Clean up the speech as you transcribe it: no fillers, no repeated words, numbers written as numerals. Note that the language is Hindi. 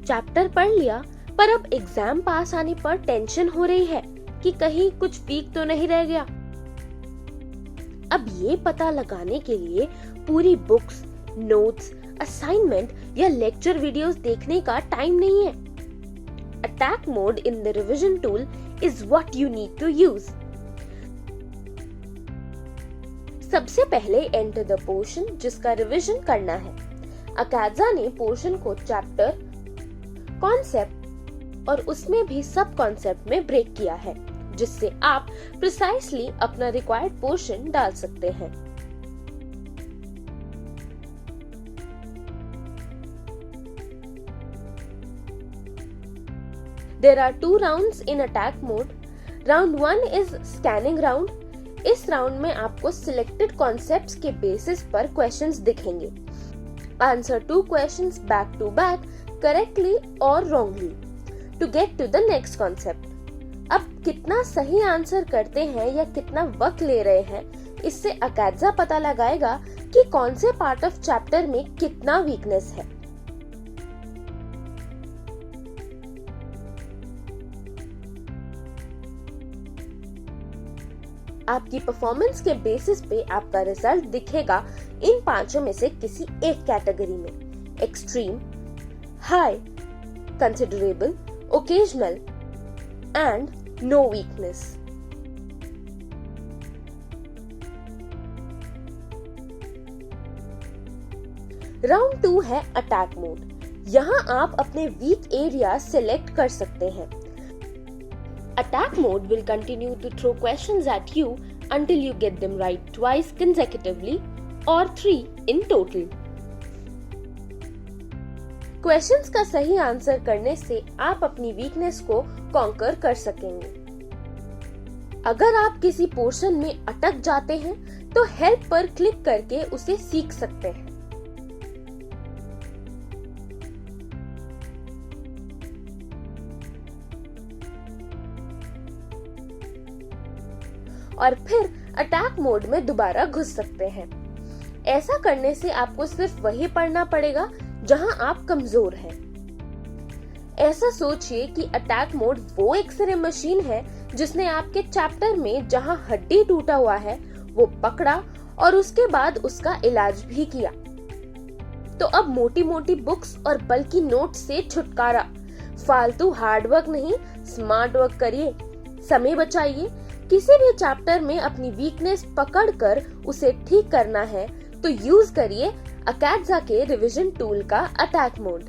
चैप्टर पढ़ लिया, पर अब एग्जाम पास आने पर टेंशन हो रही है कि कहीं कुछ वीक तो नहीं रह गया। अब ये पता लगाने के लिए पूरी बुक्स, नोट्स, असाइनमेंट या लेक्चर वीडियोस देखने का टाइम नहीं है। Attack mode in the revision tool is what you need to use. सबसे पहले एंटर द पोर्शन जिसका रिवीजन करना है। अकादजा ने पोर्शन को चैप्टर, कॉन्सेप्ट और उसमें भी सब कॉन्सेप्ट में ब्रेक किया है, जिससे आप प्रिसाइसली अपना रिक्वायर्ड पोर्शन डाल सकते हैं। There are 2 rounds in attack mode. Round 1 is scanning round. इस राउंड में आपको सिलेक्टेड कॉन्सेप्ट्स के बेसिस पर क्वेश्चंस दिखेंगे। Answer 2 questions back to back correctly or wrongly to get to the next concept. अब कितना सही आंसर करते हैं या कितना वक्त ले रहे हैं, इससे अकादजा पता लगाएगा कि कौन से पार्ट ऑफ चैप्टर में कितना वीकनेस है। आपकी परफॉर्मेंस के बेसिस पे आपका रिजल्ट दिखेगा इन 5 में से किसी एक कैटेगरी में: extreme, high, considerable, occasional and no weakness. Round 2 है अटैक मोड। यहाँ आप अपने वीक एरिया सिलेक्ट कर सकते हैं। Attack mode will continue to throw questions at you until you get them right twice consecutively or 3 in total. Questions का सही आंसर करने से आप अपनी वीकनेस को कॉन्कर कर सकेंगे। अगर आप किसी पोर्शन में अटक जाते हैं तो हेल्प पर क्लिक करके उसे सीख सकते हैं। और फिर अटैक मोड में दोबारा घुस सकते हैं। ऐसा करने से आपको सिर्फ वही पढ़ना पड़ेगा जहां आप कमजोर हैं। ऐसा सोचिए कि अटैक मोड वो एक्सरे मशीन है जिसने आपके चैप्टर में जहां हड्डी टूटा हुआ है वो पकड़ा और उसके बाद उसका इलाज भी किया। तो अब मोटी मोटी बुक्स और बल्कि नोट से छुटकारा। फालतू हार्ड वर्क नहीं, स्मार्ट वर्क करिए, समय बचाइए। किसी भी चैप्टर में अपनी वीकनेस पकड़कर उसे ठीक करना है तो यूज करिए अकादजा के रिवीजन टूल का अटैक मोड।